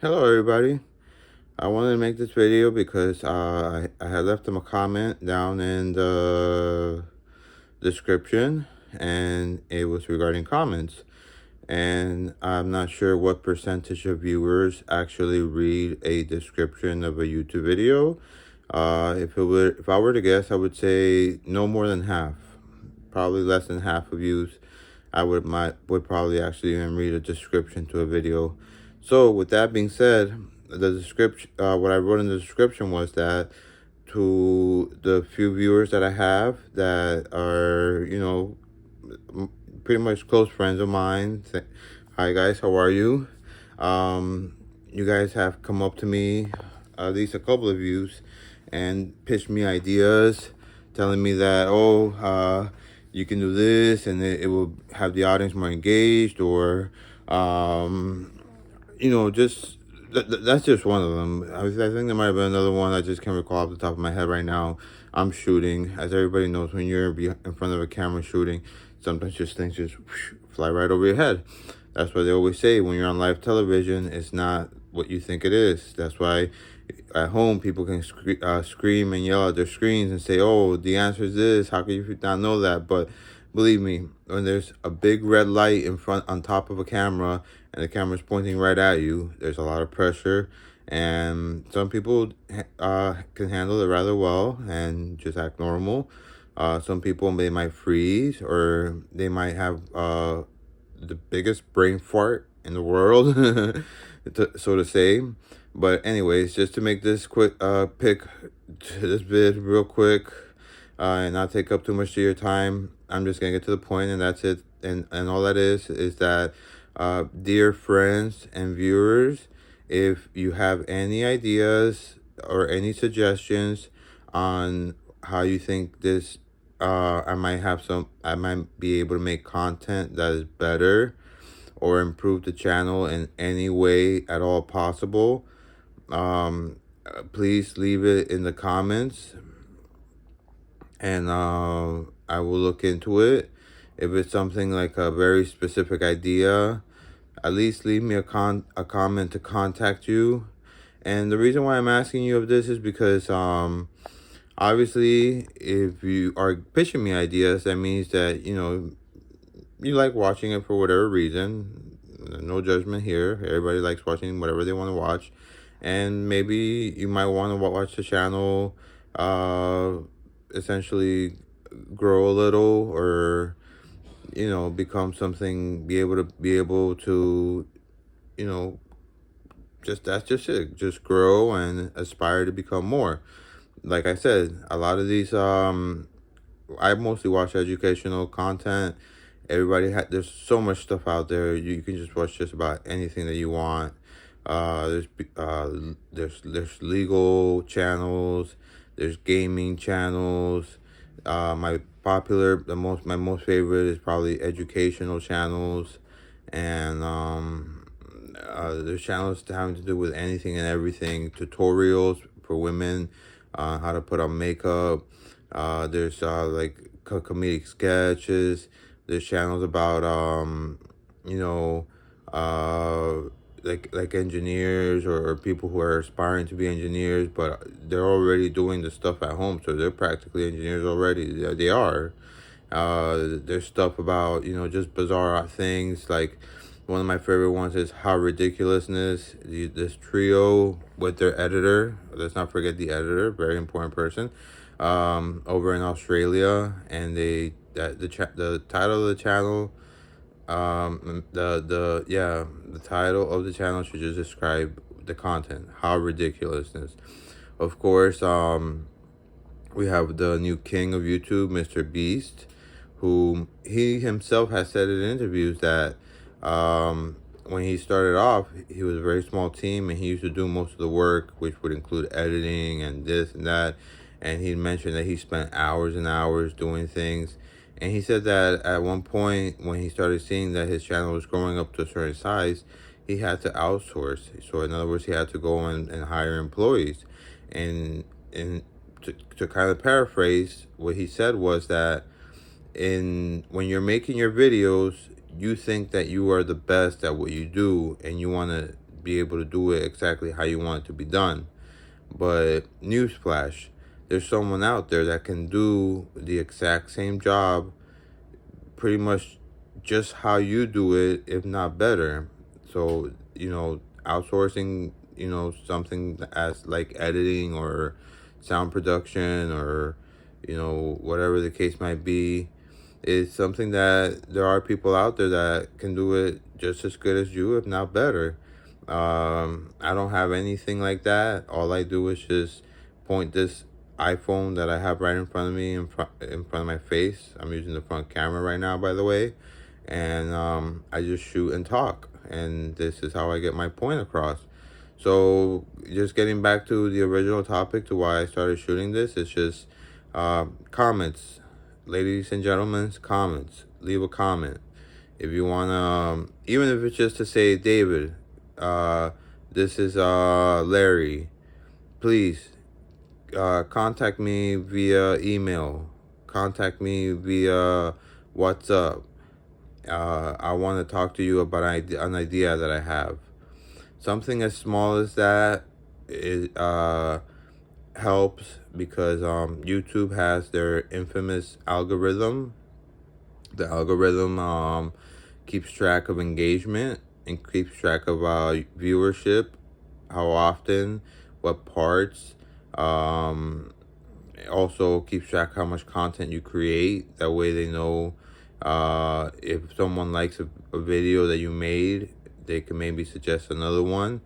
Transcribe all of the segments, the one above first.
Hello everybody. I wanted to make this video because I had left them a comment down in the description, and it was regarding comments. And I'm not sure what percentage of viewers actually read a description of a YouTube video. If I were to guess, I would say no more than half, probably less than half of you would probably actually even read a description to a video. So with that being said, the description, what I wrote in the description was that to the few viewers that I have that are, pretty much close friends of mine. Hi guys, how are you? You guys have come up to me, at least a couple of yous, and pitched me ideas, telling me that, you can do this, and it will have the audience more engaged, or, just that's just one of them. I think there might have been another one I just can't recall off the top of my head right now. I'm shooting, as everybody knows, when you're in front of a camera shooting, sometimes just things just fly right over your head. That's why they always say when you're on live television, it's not what you think it is. That's why at home people can scream and yell at their screens and say, "Oh, the answer is this. How can you not know that?" But believe me, when there's a big red light in front on top of a camera and the camera's pointing right at you, there's a lot of pressure. And some people can handle it rather well and just act normal. Some people, they might freeze, or they might have the biggest brain fart in the world, so to say. But anyways, just to make this quick pick this vid real quick, and not take up too much of your time, I'm just gonna get to the point, and that's it. And all that is that, dear friends and viewers, if you have any ideas or any suggestions on how you think this, I might be able to make content that is better or improve the channel in any way at all possible, please leave it in the comments, and I will look into it. If it's something like a very specific idea, at least leave me a comment to contact you. And the reason why I'm asking you of this is because obviously, if you are pitching me ideas, that means that you like watching it for whatever reason. No judgment here. Everybody likes watching whatever they want to watch. And maybe you might want to watch the channel, essentially grow a little, or, become something, be able to, you know, that's just it. Just grow and aspire to become more. Like I said, a lot of these, I mostly watch educational content. There's so much stuff out there. You can just watch just about anything that you want. There's legal channels, there's gaming channels. My most favorite is probably educational channels, and there's channels having to do with anything and everything. Tutorials for women, how to put on makeup. There's like comedic sketches. There's channels about you know like engineers, or people who are aspiring to be engineers, but they're already doing the stuff at home, so they're practically engineers already. They are. There's stuff about just bizarre things. Like one of my favorite ones is How Ridiculousness. This trio with their editor. Let's not forget the editor, very important person. Over in Australia, and the title of the channel, the title of the channel should just describe the content. How Ridiculousness. Of course, we have the new king of YouTube, Mr. Beast, who he himself has said in interviews that when he started off, he was a very small team, and he used to do most of the work, which would include editing and this and that. And he mentioned that he spent hours and hours doing things. And he said that at one point, when he started seeing that his channel was growing up to a certain size, he had to outsource. So in other words, he had to go and hire employees. And to kind of paraphrase, what he said was that when you're making your videos, you think that you are the best at what you do, and you want to be able to do it exactly how you want it to be done. But newsflash, there's someone out there that can do the exact same job pretty much just how you do it, if not better. So, outsourcing, something as like editing or sound production or, whatever the case might be, is something that there are people out there that can do it just as good as you, if not better. I don't have anything like that. All I do is just point this iPhone that I have right in front of me, in front of my face. I'm using the front camera right now, by the way, and I just shoot and talk, and this is how I get my point across. So, just getting back to the original topic, to why I started shooting this, it's just comments, ladies and gentlemen, comments. Leave a comment if you wanna, even if it's just to say, David, this is Larry. Please contact me via email. Contact me via WhatsApp. I want to talk to you about an idea that I have. Something as small as that is helps, because YouTube has their infamous algorithm. The algorithm keeps track of engagement and keeps track of viewership, how often, what parts. It also keeps track how much content you create. That way they know if someone likes a video that you made, they can maybe suggest another one.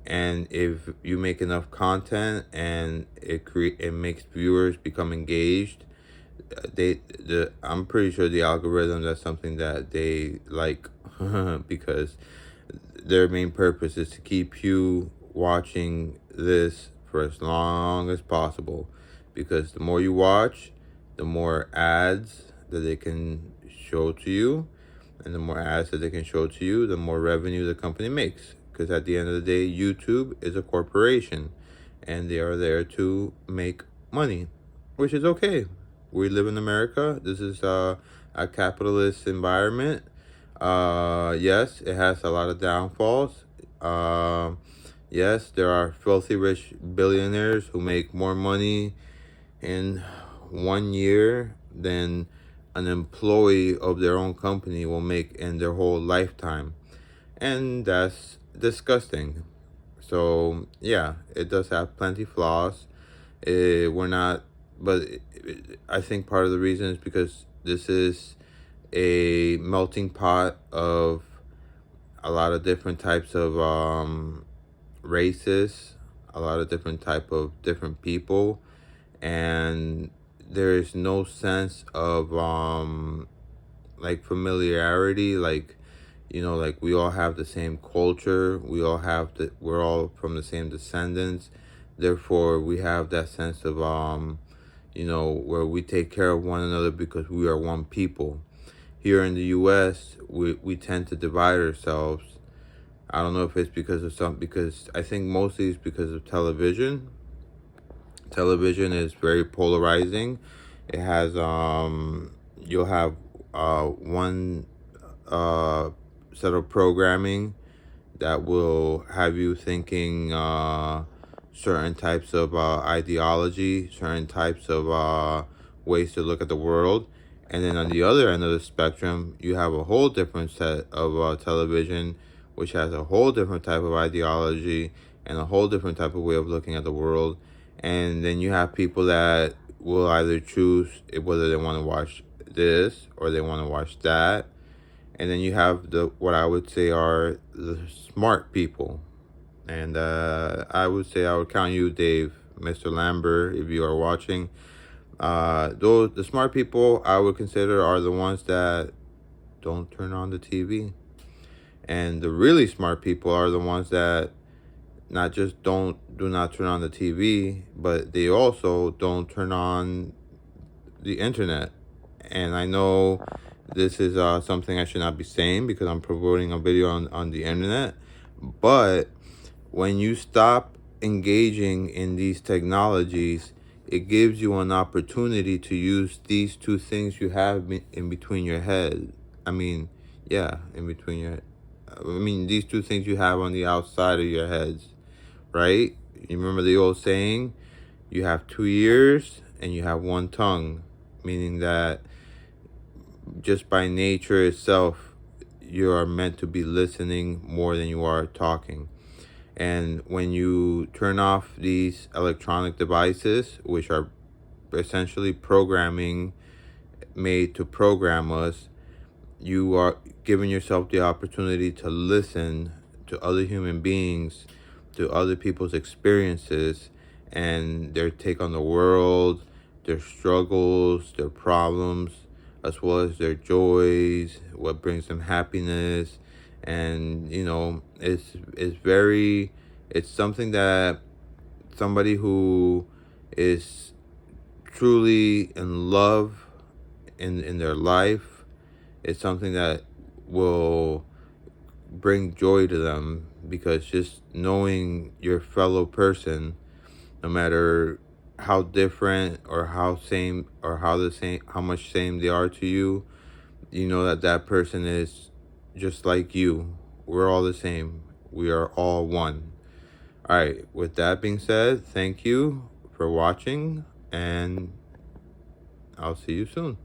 And if you make enough content and it makes viewers become engaged, I'm pretty sure the algorithm, that's something that they like, because their main purpose is to keep you watching this for as long as possible, because the more you watch, the more ads that they can show to you, and the more ads that they can show to you, the more revenue the company makes, because at the end of the day, YouTube is a corporation and they are there to make money, which is okay. We live in America. This is a capitalist environment. Yes, it has a lot of downfalls. Yes, there are filthy rich billionaires who make more money in 1 year than an employee of their own company will make in their whole lifetime. And that's disgusting. So, yeah, it does have plenty flaws. We're not, but I think part of the reason is because this is a melting pot of a lot of different types of races, a lot of different people, and there is no sense of like familiarity, like, like we all have the same culture, we're all from the same descendants, therefore we have that sense of where we take care of one another because we are one people. Here in the US, we tend to divide ourselves. I don't know if it's because I think mostly it's because of television. Television is very polarizing. It has you'll have one set of programming that will have you thinking certain types of ideology, certain types of ways to look at the world. And then on the other end of the spectrum, you have a whole different set of television, which has a whole different type of ideology and a whole different type of way of looking at the world. And then you have people that will either choose whether they want to watch this or they want to watch that. And then you have what I would say are the smart people. And I would count you, Dave, Mr. Lambert, if you are watching. The smart people I would consider are the ones that don't turn on the TV. And the really smart people are the ones that not just do not turn on the TV, but they also don't turn on the internet. And I know this is something I should not be saying because I'm promoting a video on the internet, but when you stop engaging in these technologies, it gives you an opportunity to use these two things you have in between your head. I mean, yeah, in between your I mean, these two things you have on the outside of your heads, right? You remember the old saying, you have two ears and you have one tongue, meaning that just by nature itself, you are meant to be listening more than you are talking. And when you turn off these electronic devices, which are essentially programming made to program us, you are giving yourself the opportunity to listen to other human beings, to other people's experiences, and their take on the world, their struggles, their problems, as well as their joys, what brings them happiness. And it's something that somebody who is truly in love in their life, it's something that will bring joy to them, because just knowing your fellow person, no matter how different or how same or how the same how much same they are to you, you know that that person is just like you. We're all the same. We are all one. All right, with that being said, thank you for watching, and I'll see you soon.